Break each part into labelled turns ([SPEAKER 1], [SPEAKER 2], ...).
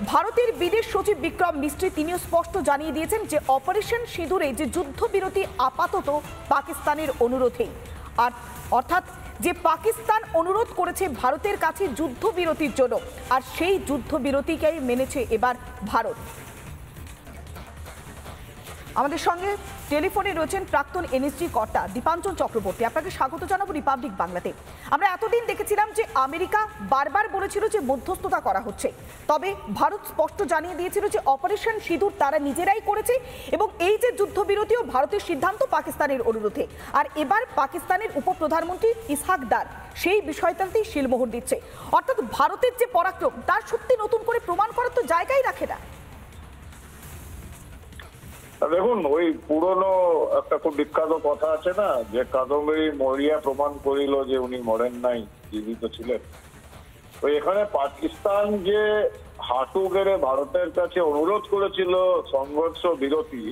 [SPEAKER 1] ভারতের বিদেশ সচিব বিক্রম মিস্ত্রি তিনিও স্পষ্ট জানিয়ে দিয়েছেন যে অপারেশন সিঁদুরে যে যুদ্ধবিরতি আপাতত পাকিস্তানের অনুরোধেই, আর অর্থাৎ যে পাকিস্তান অনুরোধ করেছে ভারতের কাছে যুদ্ধবিরতির জন্য, আর সেই যুদ্ধবিরতিকেই মেনেছে এবার ভারত। আমাদের সঙ্গে টেলিফোনে রয়েছেন প্রাক্তন এনএসজি কর্তা দীপাঞ্জন চক্রবর্তী। আপনাকে স্বাগত জানাবো রিপাবলিক বাংলাতে। আমরা এতদিন দেখেছিলাম যে আমেরিকা বারবার বলেছিল যে মধ্যস্থতা করা হচ্ছে, তবে ভারত স্পষ্ট জানিয়ে দিয়েছিল যে অপারেশন সিঁদুর তারা নিজেরাই করেছে এবং এই যে যুদ্ধবিরতিও ভারতের সিদ্ধান্ত পাকিস্তানের অনুরোধে। আর এবার পাকিস্তানের উপপ্রধানমন্ত্রী ইসহাক দার সেই বিষয়টাতেই শিলমোহর দিচ্ছে, অর্থাৎ ভারতের যে পরাক্রম তার সত্যি নতুন করে প্রমাণ করার তো জায়গাই রাখে না।
[SPEAKER 2] দেখুন, ওই পুরনো একটা খুব বিখ্যাত কথা আছে না, যে কাদম্বরী মরিয়া প্রমাণ করিল যে উনি মরেন নাই, জীবিত ছিলেন। তো এখানে পাকিস্তান যে হাঁটু গেড়ে ভারতের কাছে অনুরোধ করেছিল সংঘর্ষ বিরতি,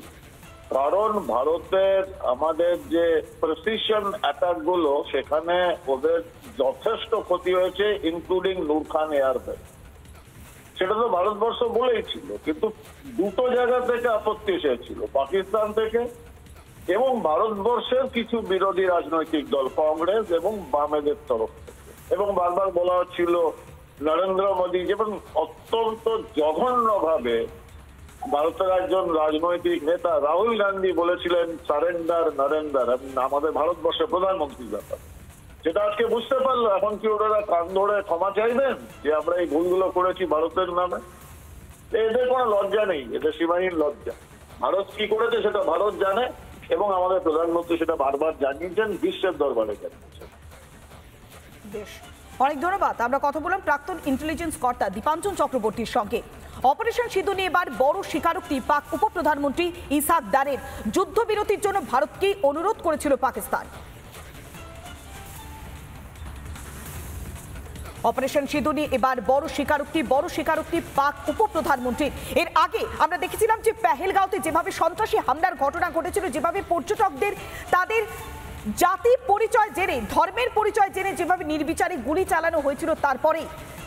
[SPEAKER 2] কারণ ভারতের আমাদের যে প্রেসিশন অ্যাটাক গুলো সেখানে ওদের যথেষ্ট ক্ষতি হয়েছে, ইনক্লুডিং নূর খান এয়ারবেস। সেটা তো ভারতবর্ষ বলেই ছিল, কিন্তু দুটো জায়গা থেকে আপত্তি এসেছিল, পাকিস্তান থেকে এবং ভারতবর্ষের কিছু বিরোধী রাজনৈতিক দল কংগ্রেস এবং বামেদের তরফ থেকে। এবং বারবার বলা হচ্ছিল নরেন্দ্র মোদী, এবং অত্যন্ত জঘন্যভাবে ভারতের একজন রাজনৈতিক নেতা রাহুল গান্ধী বলেছিলেন সারেন্ডার নরেন্দ্র, আমাদের ভারতবর্ষের প্রধানমন্ত্রীর ব্যাপার। যেটা আজকে বুঝতে পারলো, এখন কি ওরা কান ধরে ক্ষমা চাইবেন যে আমরা এই ভুলগুলো করেছি ভারতের নামে? এদের কোনো লজ্জা নেই, এদের সীমাহীন লজ্জা। ভারত কি করেছে সেটা ভারত জানে এবং আমাদের প্রধানমন্ত্রী সেটা বারবার জানিয়েছেন, বিশ্বের দরবারে জানিয়েছেন।
[SPEAKER 1] বেশ, অনেক ধন্যবাদ। আমরা কথা বললাম প্রাক্তন ইন্টেলিজেন্স কর্তা দীপাঞ্জন চক্রবর্তীর সঙ্গে। অপারেশন সিঁদুর নিয়ে এবার বড় স্বীকারোক্তি পাক উপপ্রধানমন্ত্রী ইসহাক দারের। যুদ্ধবিরতির জন্য ভারতকে অনুরোধ করেছিল পাকিস্তান। অপারেশন সিঁদুর নিয়ে এবার বড় স্বীকারোক্তি পাক উপপ্রধানমন্ত্রীর। এর আগে আমরা দেখেছিলাম যে পেহেলগাঁওতে যেভাবে সন্ত্রাসী হামলার ঘটনা ঘটেছিল, যেভাবে পর্যটকদের তাদের জাতি পরিচয় জেনে, ধর্মের পরিচয় জেনে যেভাবে নির্বিচারে গুলি চালানো হয়েছিল, তারপরে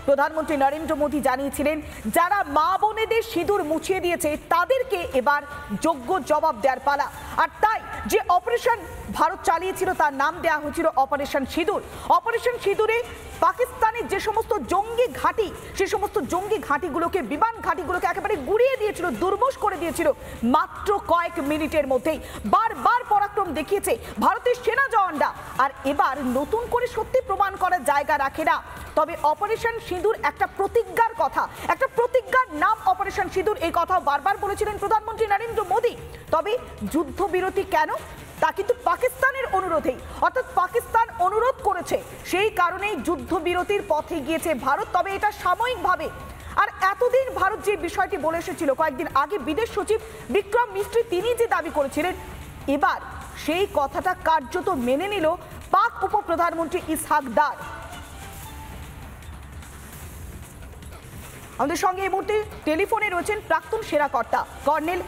[SPEAKER 1] প্রধানমন্ত্রী নরেন্দ্র মোদী জানিয়েছিলেন যারা মা বোনেদের সিঁদুর মুছিয়ে দিয়েছে তাদেরকে এবার যোগ্য জবাব দেওয়ার পালা। আর তাই যে অপারেশন ভারত চালিয়েছিল তার নাম দেওয়া হয়েছিল অপারেশন সিঁদুর। অপারেশন সিঁদুরে পাকিস্তানের যে সমস্ত জঙ্গি ঘাঁটি, সে সমস্ত জঙ্গি ঘাঁটিগুলোকে, বিমান ঘাঁটিগুলোকে একেবারে গুড়িয়ে দিয়েছিল, দুর্বশ করে দিয়েছিল মাত্র কয়েক মিনিটের মধ্যেই। বারবার পরাক্রম দেখিয়েছে ভারতের সেনা জওয়ানরা, আর এবার নতুন করে সত্যি প্রমাণ করার জায়গা রাখে না। তবে অপারেশন সিঁদুর একটা প্রতিজ্ঞার কথা, একটা প্রতিজ্ঞার নাম অপারেশন সিঁদুর, এই কথাও বারবার বলেছিলেন প্রধানমন্ত্রী নরেন্দ্র মোদী। তবে যুদ্ধবিরতি কেন, তা কিন্তু পাকিস্তানের অনুরোধেই, অর্থাৎ পাকিস্তান অনুরোধ করেছে, সেই কারণেই যুদ্ধবিরতির পথে গিয়েছে ভারত। তবে এটা সাময়িকভাবে। আর এতদিন ভারত যে বিষয়টি বলে এসেছিল, কয়েকদিন আগে বিদেশ সচিব বিক্রম মিস্ত্রি তিনি যে দাবি করেছিলেন, এবার সেই কথাটা কার্যত মেনে নিল পাক উপপ্রধানমন্ত্রী ইসহাক দার। আমাদের সঙ্গে এই মুহূর্তে টেলিফোনে রয়েছেন প্রাক্তন সেনা কর্তা কর্নেল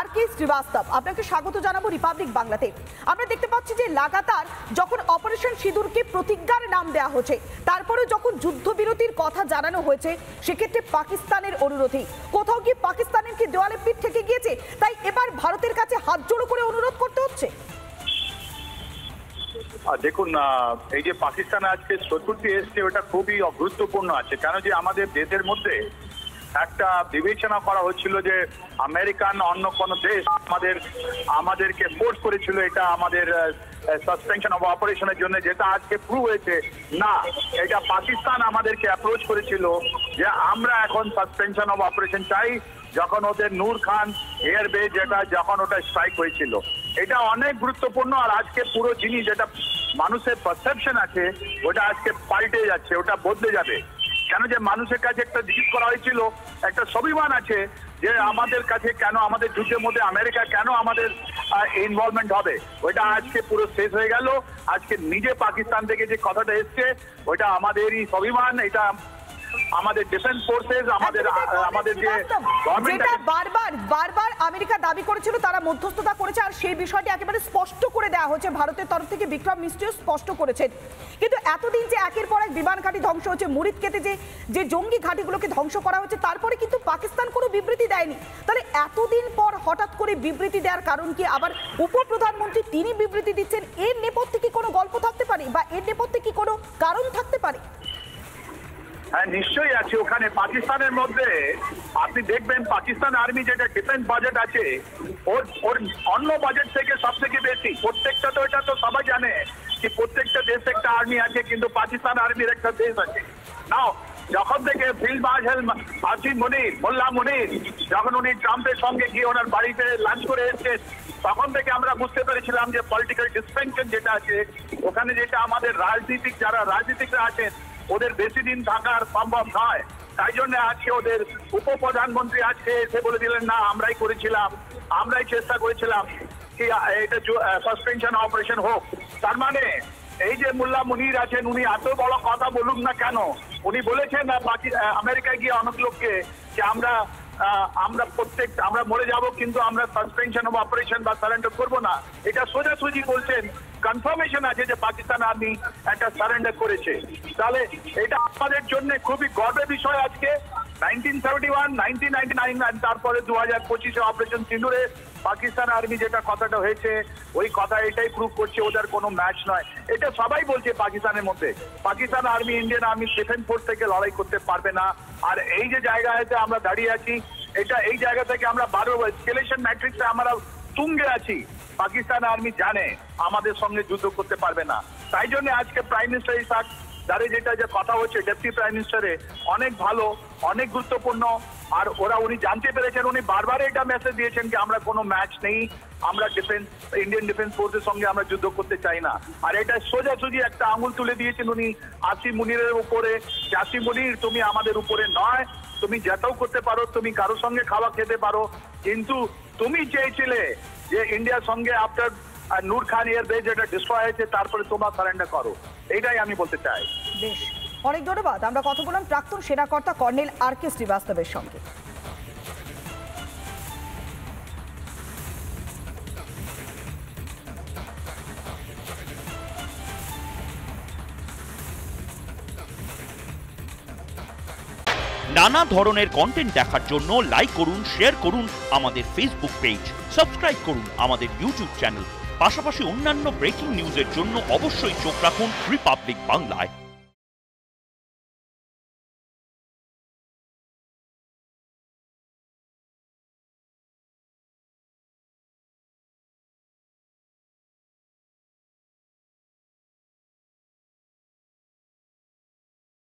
[SPEAKER 1] RK শ্রীবাস্তব। আপনাকে স্বাগত জানাবো রিপাবলিক বাংলাতে। আমরা দেখতে পাচ্ছি যে লাগাতার যখন অপারেশন সিঁদুরকে প্রতিজ্ঞার নাম দেওয়া হচ্ছে, তারপরে যখন যুদ্ধবিরতির কথা জানানো হয়েছে, সেক্ষেত্রে পাকিস্তানের অনুরোধেই কোথাও কি পাকিস্তানের কি দেওয়ালে পিঠ থেকে গিয়েছে, তাই এবার ভারতের কাছে হাত জোড়ো করে অনুরোধ করতে হচ্ছে।
[SPEAKER 3] দেখুন, এই যে পাকিস্তান আজকে শত্রুটি এসছে ওটা খুবই গুরুত্বপূর্ণ আছে, কেন যে আমাদের দেশের মধ্যে একটা বিবেচনা করা হচ্ছিল যে আমেরিকান অন্য কোনো দেশ আমাদেরকে ফোর্স করেছিল এটা আমাদের সাসপেনশন অফ অপারেশনের জন্য, যেটা আজকে প্রুভ হয়েছে না, এটা পাকিস্তান আমাদেরকে অ্যাপ্রোচ করেছিল যে আমরা এখন সাসপেনশন অফ অপারেশন চাই, যখন ওদের নূর খান এয়ারবেস যেটা যখন ওটা স্ট্রাইক হয়েছিল। এটা অনেক গুরুত্বপূর্ণ। আর আজকে পুরো জিনিস যেটা মানুষের পারসেপশন আছে ওটা আজকে পাল্টে যাচ্ছে, ওটা বদলে যাবে। কেন যে মানুষের কাছে একটা জিজ্ঞেস করা হয়েছিল, একটা স্বাভিমান আছে যে আমাদের কাছে কেন, আমাদের যুদ্ধের মধ্যে আমেরিকা কেন আমাদের ইনভলভমেন্ট হবে, ওইটা আজকে পুরো শেষ হয়ে গেল। আজকে নিজে পাকিস্তান থেকে যে কথাটা এসছে ওইটা আমাদেরই স্বাভিমান, এটা আমাদের ডিফেন্স ফোর্সেস, আমাদের যে গভর্নমেন্ট
[SPEAKER 1] যেটা বারবার আমেরিকা দাবি করেছিল তারা মধ্যস্থতা করেছে, আর সেই বিষয়টি একেবারে স্পষ্ট করে দেওয়া হচ্ছে ভারতের তরফ থেকে। বিক্রম মিস্ত্রিও স্পষ্ট করেছেন। কিন্তু এতদিন যে একের পর এক বিমান ঘাঁটি ধ্বংস হচ্ছে, মুরিদ কেতে যে জঙ্গি ঘাঁটিগুলোকে ধ্বংস করা হচ্ছে, তারপরে কিন্তু পাকিস্তান কোনো বিবৃতি দেয়নি। তাহলে এতদিন পর হঠাৎ করে বিবৃতি দেওয়ার কারণ কি? আবার উপপ্রধানমন্ত্রী তিনি বিবৃতি দিচ্ছেন, এর নেপথ্যে কি কোনো গল্প থাকতে পারে বা এর নেপথ্যে কি কোনো কারণ থাকতে পারে?
[SPEAKER 3] হ্যাঁ, নিশ্চয়ই আছে। ওখানে পাকিস্তানের মধ্যে আপনি দেখবেন পাকিস্তান আর্মি যেটা ডিফেন্স বাজেট আছে ওর অন্য বাজেট থেকে সব থেকে বেশি। প্রত্যেকটা তো এটা তো সবাই জানে যে প্রত্যেকটা দেশে একটা আর্মি আছে, কিন্তু পাকিস্তান আর্মির একটা দেশ আছে। নাও যখন থেকে ফিল্ড মার্শাল আসিম মুনির, মোল্লা মুনির, যখন উনি ট্রাম্পের সঙ্গে গিয়ে ওনার বাড়িতে লাঞ্চ করে এসেছেন, তখন থেকে আমরা বুঝতে পেরেছিলাম যে পলিটিক্যাল ডিসপেনশন যেটা আছে ওখানে, যেটা আমাদের যারা রাজনীতিকরা আছেন ওদের বেশি দিন থাকার সম্ভব নয়। তাই জন্য আজকে ওদের উপপ্রধানমন্ত্রী আজকে এসে বলে দিলেন, না আমরাই করেছিলাম, আমরাই চেষ্টা করেছিলাম কি এটা সাসপেনশন অপারেশন হোক। তার মানে এই যে মোল্লা মুনির আছেন, উনি এত বড় কথা বলুন না কেন, উনি বলেছেন আমেরিকায় গিয়ে অনেক লোককে যে আমরা মরে যাব, কিন্তু আমরা সাসপেনশন অফ অপারেশন বা সারেন্ডার করবো না। এটা সোজাসুজি বলছেন, কনফার্মেশন আছে যে পাকিস্তান আর্মি একটা সারেন্ডার করেছে। তাহলে এটা আমাদের জন্য খুবই গর্বের বিষয়। আজকে 1971, 1999 তারপরে 2025 অপারেশন সিঁদুরে পাকিস্তান আর্মি যেটা কথাটা হয়েছে, ওই কথা এটাই প্রুভ করছে ওদের কোনো ম্যাচ নয়। এটা সবাই বলছে পাকিস্তানের মধ্যে। Pakistan army Indian army defence force থেকে লড়াই করতে পারবে না। আর এই যে জায়গাতে আমরা দাঁড়িয়ে আছি, এই জায়গা থেকে আমরা 12 এসকেলেশন ম্যাট্রিক্সে আমরা তুঙ্গে আছি। পাকিস্তান আর্মি জানে আমাদের সঙ্গে যুদ্ধ করতে পারবে না। তাই জন্য আজকে প্রাইম মিনিস্টার ইসাক দাঁড়িয়ে যেটা যে কথা হচ্ছে ডেপুটি প্রাইম মিনিস্টারে, অনেক ভালো, অনেক গুরুত্বপূর্ণ। আর উনি জানতে পেরেছেন, উনি বারবার এটা মেসেজ দিয়েছেন যে আমরা কোনো ম্যাচ নেই, আমরা ইন্ডিয়ান ডিফেন্স ফোর্সের সঙ্গে আমরা যুদ্ধ করতে চাই না। আর এটা সোজাসুজি একটা আঙুল তুলে দিয়েছেন উনি আসিম মুনিরের উপরে, যে আসিম মুনির তুমি আমাদের উপরে নয়, তুমি যেটাও করতে পারো, তুমি কারোর সঙ্গে খাওয়া খেতে পারো, কিন্তু তুমি চেয়েছিলে যে ইন্ডিয়ার সঙ্গে আফটার নূর খান এর বেস যেটা ডিস্ট্রয় হয়েছে তারপরে তোমার সারেন্ডার করো। এইটাই আমি বলতে চাই।
[SPEAKER 1] বেশ, অনেক ধন্যবাদ। আমরা কথা বললাম প্রাক্তন সেনাকর্তা কর্নেল আর.কে. শ্রীবাস্তবের সঙ্গে।
[SPEAKER 4] নানা ধরনের কন্টেন্ট দেখার জন্য লাইক করুন, শেয়ার করুন আমাদের ফেসবুক পেজ, সাবস্ক্রাইব করুন আমাদের ইউটিউব চ্যানেল। পাশাপাশি অন্যান্য ব্রেকিং নিউজের জন্য অবশ্যই চোখ রাখুন রিপাবলিক বাংলায়।